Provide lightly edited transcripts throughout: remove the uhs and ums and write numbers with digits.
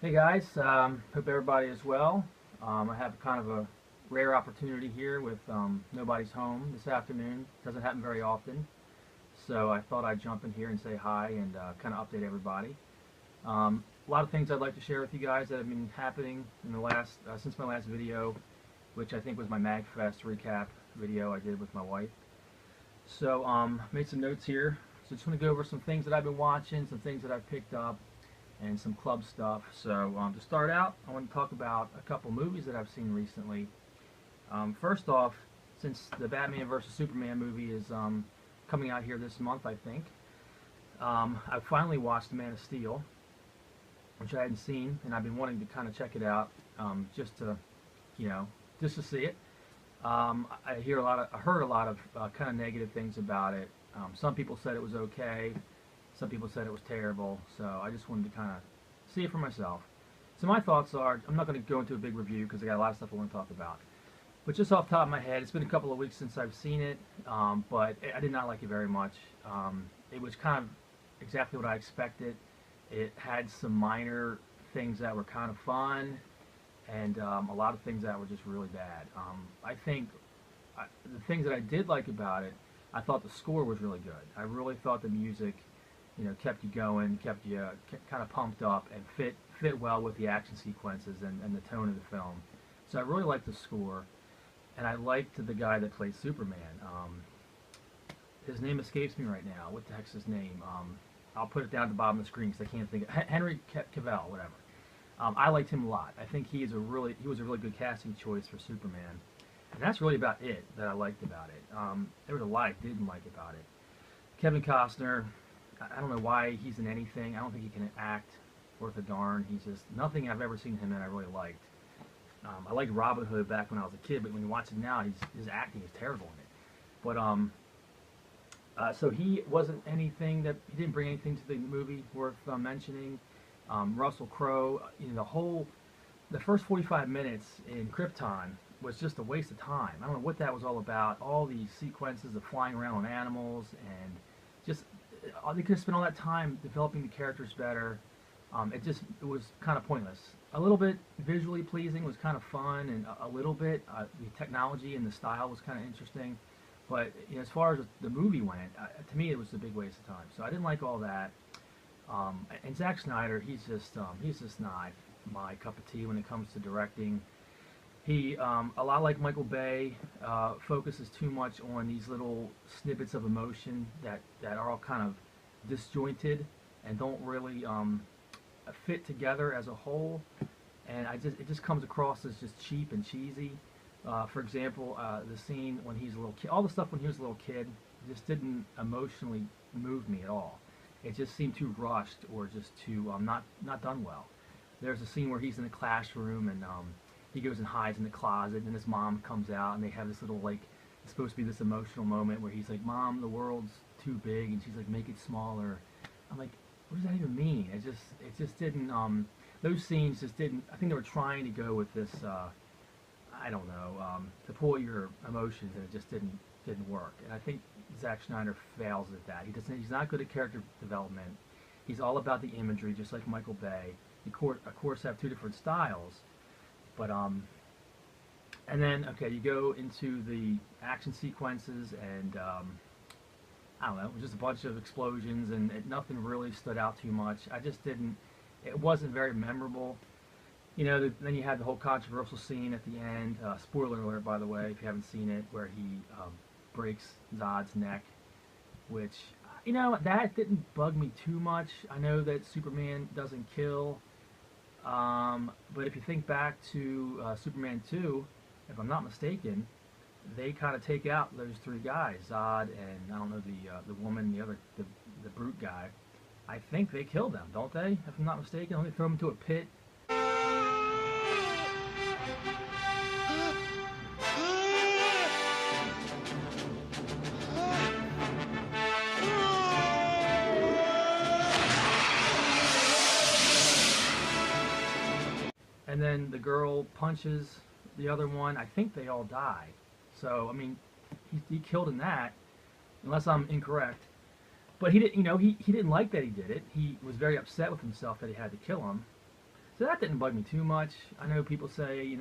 Hey guys, hope everybody is well. I have kind of a rare opportunity here with nobody's home this afternoon. Doesn't happen very often, so I thought I'd jump in here and say hi and kind of update everybody. A lot of things I'd like to share with you guys that have been happening in the last since my last video, which I think was my MagFest recap video I did with my wife. So made some notes here. So just want to go over some things that I've been watching, some things that I've picked up, and some club stuff. So to start out, I want to talk about a couple movies that I've seen recently. First off, since the Batman vs. Superman movie is coming out here this month, I think, I finally watched Man of Steel, which I hadn't seen, and I've been wanting to kind of check it out, just to, just to see it. I heard a lot of kind of negative things about it. Some people said it was okay. Some people said it was terrible, so I just wanted to kind of see it for myself. So my thoughts are, I'm not going to go into a big review because I got a lot of stuff I want to talk about. But just off the top of my head, it's been a couple of weeks since I've seen it, but I did not like it very much. It was kind of exactly what I expected. It had some minor things that were kind of fun, and a lot of things that were just really bad. I think the things that I did like about it, I thought the score was really good. I really thought the music kept you going, kept you kind of pumped up, and fit well with the action sequences and the tone of the film. So I really liked the score, and I liked the guy that played Superman. His name escapes me right now. What the heck's his name? I'll put it down at the bottom of the screen because I can't think of Henry Cavill, whatever. I liked him a lot. I think he was a really good casting choice for Superman, and that's really about it that I liked about it. There was a lot I didn't like about it. Kevin Costner, I don't know why he's in anything. I don't think he can act worth a darn. He's just nothing I've ever seen him in I really liked. I liked Robin Hood back when I was a kid, but when you watch it now, his acting is terrible in it. But so he wasn't anything that he didn't bring anything to the movie worth mentioning. Russell Crowe, the first 45 minutes in Krypton was just a waste of time. I don't know what that was all about. All these sequences of flying around on animals and just they could have spent all that time developing the characters better. It was kind of pointless. A little bit visually pleasing, was kind of fun, and a little bit the technology and the style was kind of interesting. But as far as the movie went, to me it was a big waste of time. So I didn't like all that. And Zack Snyder, he's just not my cup of tea when it comes to directing. He, a lot like Michael Bay, focuses too much on these little snippets of emotion that are all kind of disjointed and don't really fit together as a whole. And it just comes across as just cheap and cheesy. For example, the scene when he's a little kid, all the stuff when he was a little kid, just didn't emotionally move me at all. It just seemed too rushed or just too not done well. There's a scene where he's in the classroom and he goes and hides in the closet, and his mom comes out, and they have this little, like, it's supposed to be this emotional moment where he's like, "Mom, the world's too big," and she's like, "Make it smaller." I'm like, what does that even mean? It just didn't, those scenes just didn't, I think they were trying to go with this, I don't know, to pull your emotions, and it just didn't work. And I think Zack Snyder fails at that. He's not good at character development. He's all about the imagery, just like Michael Bay. Of course, have two different styles. But and then you go into the action sequences, and I don't know, it was just a bunch of explosions, and nothing really stood out too much. It wasn't very memorable. Then you had the whole controversial scene at the end. Spoiler alert, by the way, if you haven't seen it, where he breaks Zod's neck, which that didn't bug me too much. I know that Superman doesn't kill. But if you think back to Superman 2, if I'm not mistaken, they kind of take out those three guys, Zod and I don't know the woman, the brute guy. I think they kill them, don't they? If I'm not mistaken, don't they throw them into a pit? And then the girl punches the other one. I think they all die. So I mean, he killed in that, unless I'm incorrect. But he didn't, he didn't like that he did it. He was very upset with himself that he had to kill him. So that didn't bug me too much. I know people say,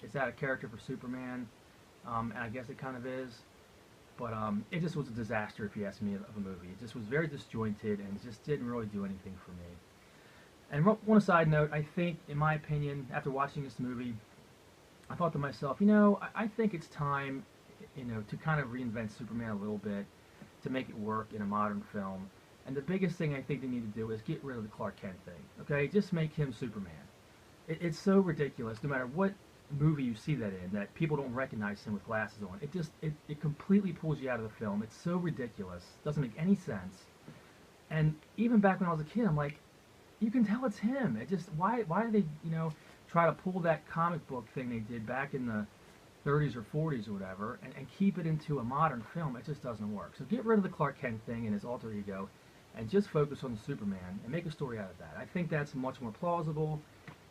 it's out of character for Superman, and I guess it kind of is. But it just was a disaster, if you ask me, of a movie. It just was very disjointed and just didn't really do anything for me. And one side note, I think, in my opinion, after watching this movie, I thought to myself, I think it's time, to kind of reinvent Superman a little bit to make it work in a modern film. And the biggest thing I think they need to do is get rid of the Clark Kent thing. Okay, just make him Superman. It's so ridiculous. No matter what movie you see that in, that people don't recognize him with glasses on. It completely pulls you out of the film. It's so ridiculous. Doesn't make any sense. And even back when I was a kid, I'm like, you can tell it's him. It just why do they try to pull that comic book thing they did back in the 30s or 40s or whatever and keep it into a modern film? It just doesn't work. So get rid of the Clark Kent thing and his alter ego, and just focus on the Superman and make a story out of that. I think that's much more plausible.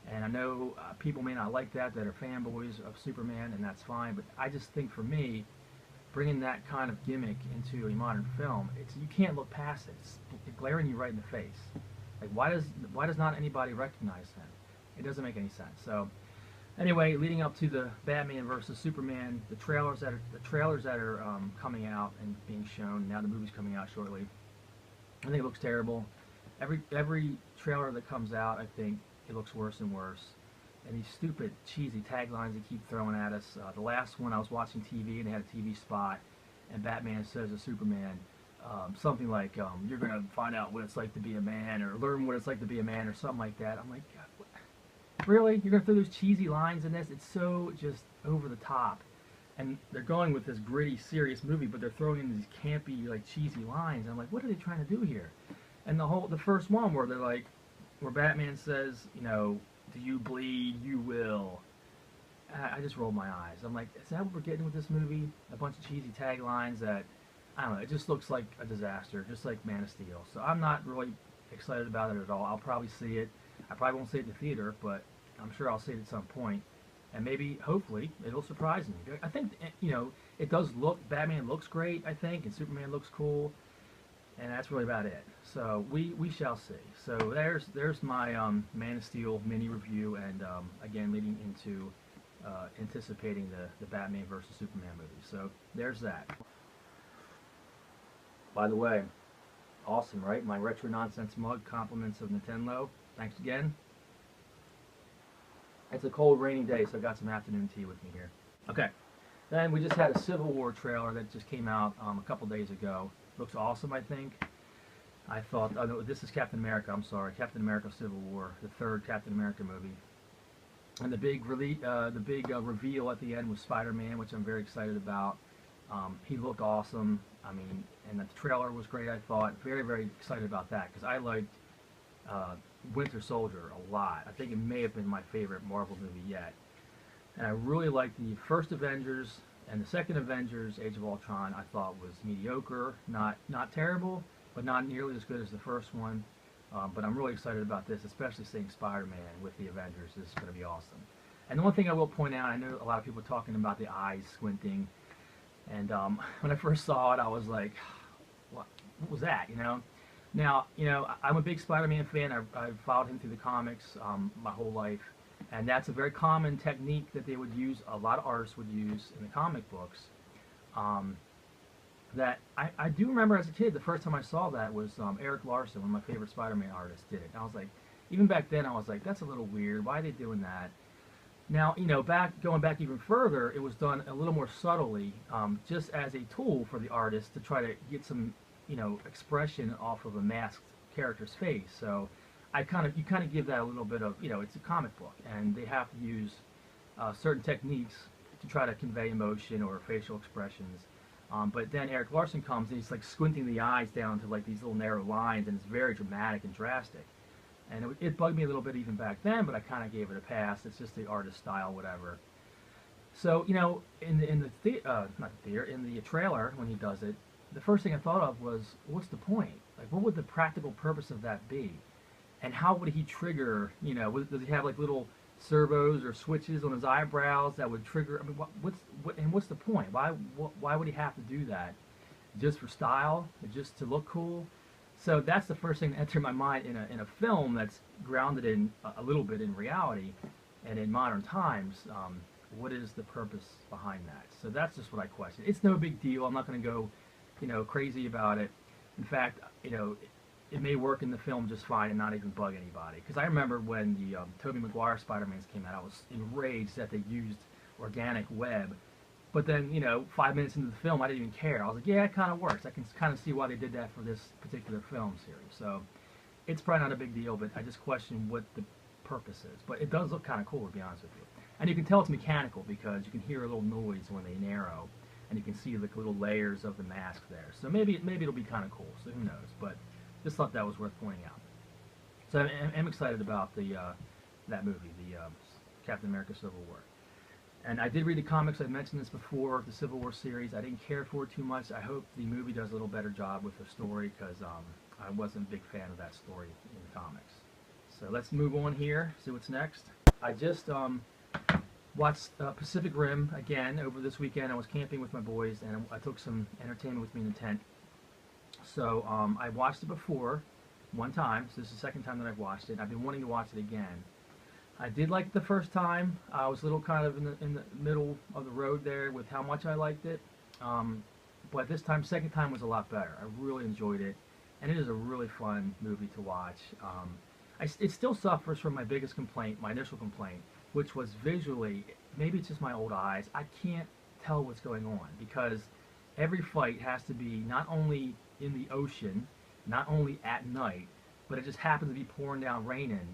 And I know people may not like that are fanboys of Superman, and that's fine. But I just think, for me, bringing that kind of gimmick into a modern film, you can't look past it. It's glaring you right in the face. Like, why does not anybody recognize him? It doesn't make any sense. So, anyway, leading up to the Batman versus Superman, the trailers that are coming out and being shown now, the movie's coming out shortly. I think it looks terrible. Every trailer that comes out, I think, it looks worse and worse. And these stupid, cheesy taglines they keep throwing at us. The last one, I was watching TV, and they had a TV spot, and Batman says to Superman, something like, you're going to find out what it's like to be a man, or learn what it's like to be a man, or something like that. I'm like, God, what? Really? You're going to throw those cheesy lines in this? It's so just over the top. And they're going with this gritty, serious movie, but they're throwing in these campy, like, cheesy lines. I'm like, what are they trying to do here? And the first one where they're like, where Batman says, do you bleed? You will. I just rolled my eyes. I'm like, is that what we're getting with this movie? A bunch of cheesy taglines that, I don't know, it just looks like a disaster, just like Man of Steel. So I'm not really excited about it at all. I'll probably see it. I probably won't see it in the theater, but I'm sure I'll see it at some point. And maybe, hopefully, it'll surprise me. I think, it does look, Batman looks great, I think, and Superman looks cool. And that's really about it. So we shall see. So there's my Man of Steel mini review, and again, leading into anticipating the Batman versus Superman movie. So there's that. By the way, awesome, right? My retro nonsense mug, compliments of Nintendo. Thanks again. It's a cold, rainy day, so I got some afternoon tea with me here. Okay. Then we just had a Civil War trailer that just came out a couple days ago. Looks awesome, I think. I thought, oh no, this is Captain America, I'm sorry. Captain America Civil War, the third Captain America movie. And the big reveal at the end was Spider-Man, which I'm very excited about. He looked awesome. I mean, and the trailer was great, I thought. Very, very excited about that, because I liked Winter Soldier a lot. I think it may have been my favorite Marvel movie yet. And I really liked the first Avengers. And the second Avengers, Age of Ultron, I thought was mediocre, not terrible, but not nearly as good as the first one. But I'm really excited about this, especially seeing Spider-Man with the Avengers. This is going to be awesome. And the one thing I will point out, I know a lot of people are talking about the eyes squinting, and when I first saw it, I was like, what was that, Now, I'm a big Spider-Man fan. I've followed him through the comics my whole life. And that's a very common technique that they would use, a lot of artists would use in the comic books. That I do remember as a kid, the first time I saw that was Eric Larson, one of my favorite Spider-Man artists, did it. And I was like, even back then, I was like, that's a little weird. Why are they doing that? Now, going back even further, it was done a little more subtly, just as a tool for the artist to try to get some, expression off of a masked character's face. So you kind of give that a little bit of, it's a comic book, and they have to use certain techniques to try to convey emotion or facial expressions. But then Eric Larson comes, and he's like squinting the eyes down to like these little narrow lines, and it's very dramatic and drastic. And it bugged me a little bit even back then, but I kind of gave it a pass. It's just the artist style, whatever. So in the trailer when he does it, the first thing I thought of was, what's the point? Like, what would the practical purpose of that be? And how would he trigger, does he have like little servos or switches on his eyebrows that would trigger, I mean, what's the point? Why would he have to do that? Just for style? Just to look cool? So that's the first thing that entered my mind in a film that's grounded in a little bit in reality and in modern times. What is the purpose behind that? So that's just what I question. It's no big deal. I'm not going to go, crazy about it. In fact, it may work in the film just fine and not even bug anybody. Because I remember when the Tobey Maguire Spider-Mans came out, I was enraged that they used organic web. But then, 5 minutes into the film, I didn't even care. I was like, yeah, it kind of works. I can kind of see why they did that for this particular film series. So it's probably not a big deal, but I just question what the purpose is. But it does look kind of cool, to be honest with you. And you can tell it's mechanical because you can hear a little noise when they narrow, and you can see the little layers of the mask there. So maybe it'll be kind of cool. So who knows? But just thought that was worth pointing out. So I'm excited about that movie, the Captain America Civil War. And I did read the comics. I've mentioned this before, the Civil War series. I didn't care for it too much. I hope the movie does a little better job with the story because I wasn't a big fan of that story in the comics. So let's move on here, see what's next. I just watched Pacific Rim again over this weekend. I was camping with my boys and I took some entertainment with me in the tent. So I watched it before one time. So this is the second time that I've watched it. I've been wanting to watch it again. I did like it the first time. I was a little kind of in the middle of the road there with how much I liked it. But this time, second time was a lot better. I really enjoyed it. And it is a really fun movie to watch. It still suffers from my biggest complaint, my initial complaint, which was visually, maybe it's just my old eyes, I can't tell what's going on because every fight has to be not only in the ocean, not only at night, but it just happens to be pouring down raining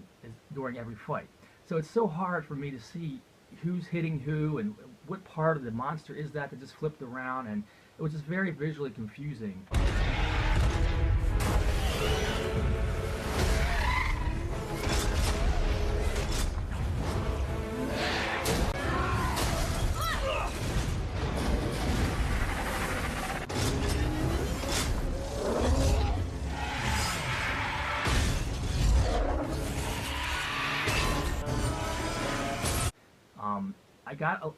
during every fight. So it's so hard for me to see who's hitting who and what part of the monster is that just flipped around, and it was just very visually confusing.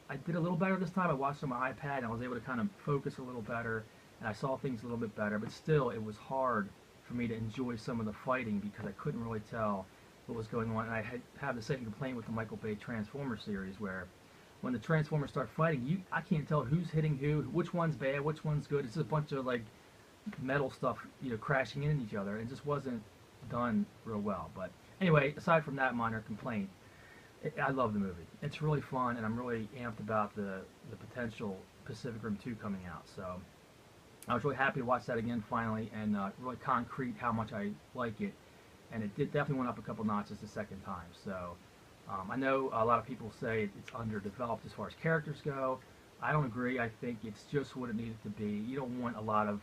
I did a little better this time. I watched on my iPad and I was able to kind of focus a little better and I saw things a little bit better, but still it was hard for me to enjoy some of the fighting because I couldn't really tell what was going on. And I had the same complaint with the Michael Bay Transformers series where when the Transformers start fighting, I can't tell who's hitting who, which one's bad, which one's good. It's just a bunch of like metal stuff, crashing into each other. It just wasn't done real well. But anyway, aside from that minor complaint, I love the movie. It's really fun, and I'm really amped about the potential Pacific Rim 2 coming out. So I was really happy to watch that again finally, and really concrete how much I like it. And it definitely went up a couple notches the second time. So I know a lot of people say it's underdeveloped as far as characters go. I don't agree. I think it's just what it needed to be. You don't want a lot of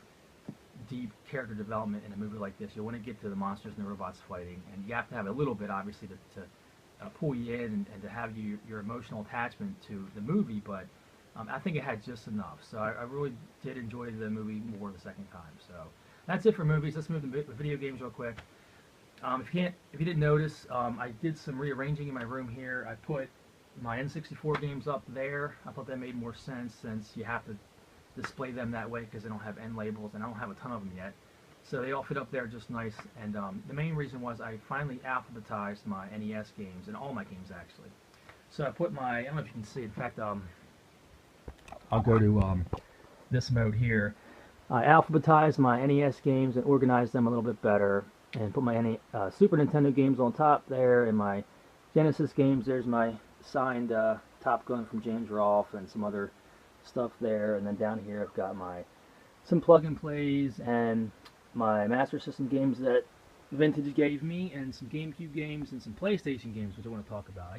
deep character development in a movie like this. You want to get to the monsters and the robots fighting, and you have to have a little bit, obviously, to pull you in and to have your emotional attachment to the movie, but I think it had just enough. So I really did enjoy the movie more the second time. So that's it for movies. Let's move to video games real quick. If you didn't notice, I did some rearranging in my room here. I put my N64 games up there. I thought that made more sense since you have to display them that way because they don't have end labels, and I don't have a ton of them yet. So they all fit up there just nice, and the main reason was I finally alphabetized my NES games, and all my games actually. So I put I don't know if you can see, in fact, I'll go to this mode here. I alphabetized my NES games and organized them a little bit better, and put my Super Nintendo games on top there, and my Genesis games, there's my signed Top Gun from James Rolfe, and some other stuff there, and then down here I've got some plug-and-plays, and my Master System games that Vintage gave me, and some GameCube games, and some PlayStation games, which I want to talk about.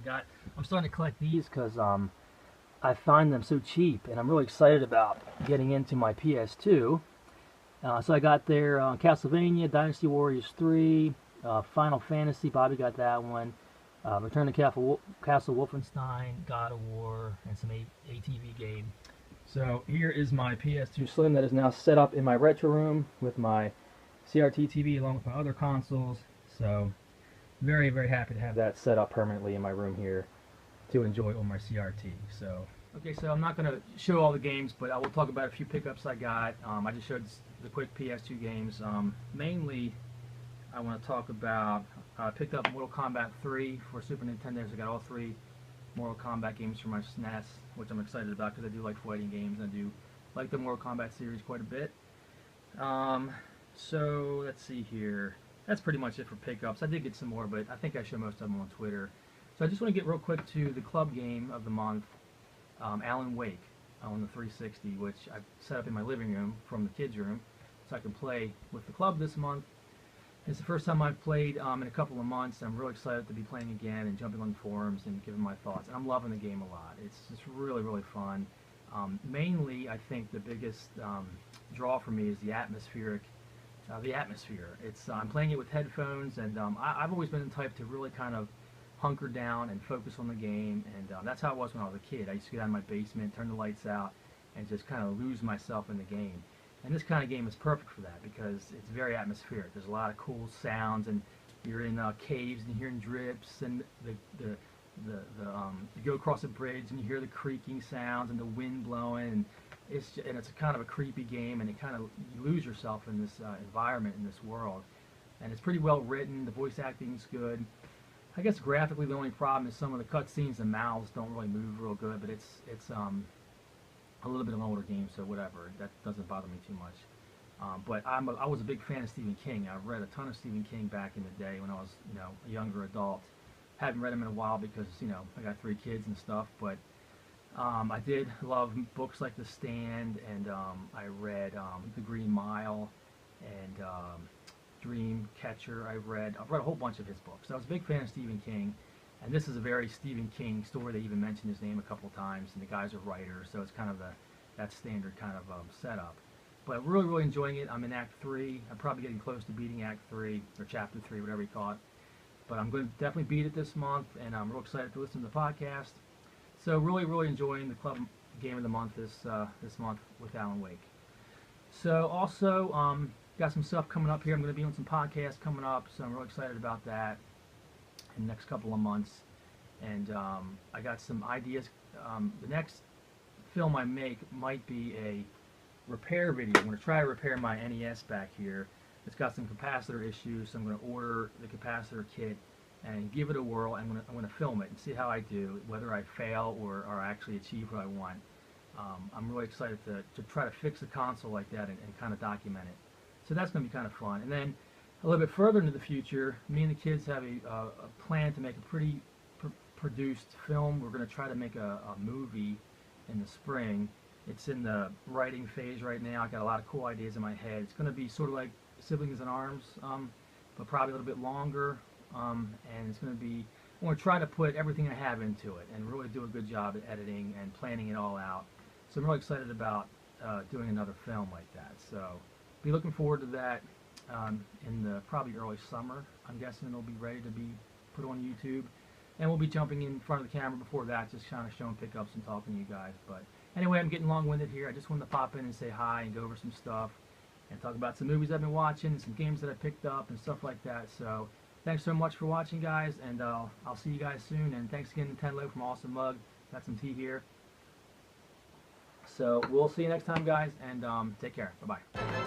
I'm starting to collect these because I find them so cheap, and I'm really excited about getting into my PS2. So I got there Castlevania, Dynasty Warriors 3, Final Fantasy, Bobby got that one, Return to Castle Wolfenstein, God of War, and some ATV game. So here is my PS2 Slim that is now set up in my retro room with my CRT TV along with my other consoles. So very, very happy to have that set up permanently in my room here to enjoy on my CRT. So Okay, so I'm not going to show all the games, but I will talk about a few pickups I got. I just showed the quick PS2 games. Mainly, I want to talk about, I picked up Mortal Kombat 3 for Super Nintendo, so I got all three Mortal Kombat games for my SNES, which I'm excited about because I do like fighting games, and I do like the Mortal Kombat series quite a bit. So, let's see here. That's pretty much it for pickups. I did get some more, but I think I show most of them on Twitter. So I just want to get real quick to the club game of the month. Alan Wake on the 360, which I've set up in my living room from the kids' room, so I can play with the club this month. It's the first time I've played in a couple of months. I'm really excited to be playing again and jumping on forums and giving my thoughts. And I'm loving the game a lot. It's just really, really fun. Mainly, I think the biggest draw for me is the atmosphere. I'm playing it with headphones, and I've always been the type to really kind of hunker down and focus on the game, and that's how it was when I was a kid. I used to get out in my basement, turn the lights out, and just kind of lose myself in the game. And this kind of game is perfect for that because it's very atmospheric. There's a lot of cool sounds, and you're in caves and you're hearing drips, and you go across a bridge and you hear the creaking sounds and the wind blowing, and it's a kind of a creepy game, and you lose yourself in this environment, in this world. And it's pretty well written. The voice acting's good. I guess graphically the only problem is some of the cutscenes and mouths don't really move real good, but it's a little bit of an older game, so whatever. That doesn't bother me too much. But I was a big fan of Stephen King. I've read a ton of Stephen King back in the day when I was a younger adult. Haven't read him in a while because I got 3 kids and stuff, but I did love books like The Stand, and I read The Green Mile and Dreamcatcher. I've read a whole bunch of his books. I was a big fan of Stephen King, and this is a very Stephen King story. They even mentioned his name a couple times, and the guy's a writer, so it's kind of that standard kind of setup. But really, really enjoying it. I'm in Act 3. I'm probably getting close to beating Act 3, or Chapter 3, whatever you call it. But I'm going to definitely beat it this month, and I'm real excited to listen to the podcast. So really, really enjoying the club game of the month this month with Alan Wake. So also, got some stuff coming up here. I'm going to be on some podcasts coming up, so I'm really excited about that in the next couple of months. And I got some ideas. The next film I make might be a repair video. I'm going to try to repair my NES back here. It's got some capacitor issues, so I'm going to order the capacitor kit and give it a whirl. I'm going to film it and see how I do, whether I fail or actually achieve what I want. I'm really excited to try to fix a console like that and kind of document it. So that's going to be kind of fun. And then a little bit further into the future, me and the kids have a plan to make a pretty produced film. We're going to try to make a movie in the spring. It's in the writing phase right now. I got a lot of cool ideas in my head. It's going to be sort of like Siblings in Arms, but probably a little bit longer. And it's going to be, I want to try to put everything I have into it and really do a good job at editing and planning it all out. So I'm really excited about doing another film like that. So be looking forward to that in the probably early summer. I'm guessing it'll be ready to be put on YouTube. And we'll be jumping in front of the camera before that, just kind of showing pickups and talking to you guys. But anyway, I'm getting long-winded here. I just wanted to pop in and say hi and go over some stuff and talk about some movies I've been watching, some games that I picked up and stuff like that. So thanks so much for watching, guys, and I'll see you guys soon. And thanks again to Nintendo from Awesome Mug. Got some tea here. So we'll see you next time, guys, and take care. Bye-bye.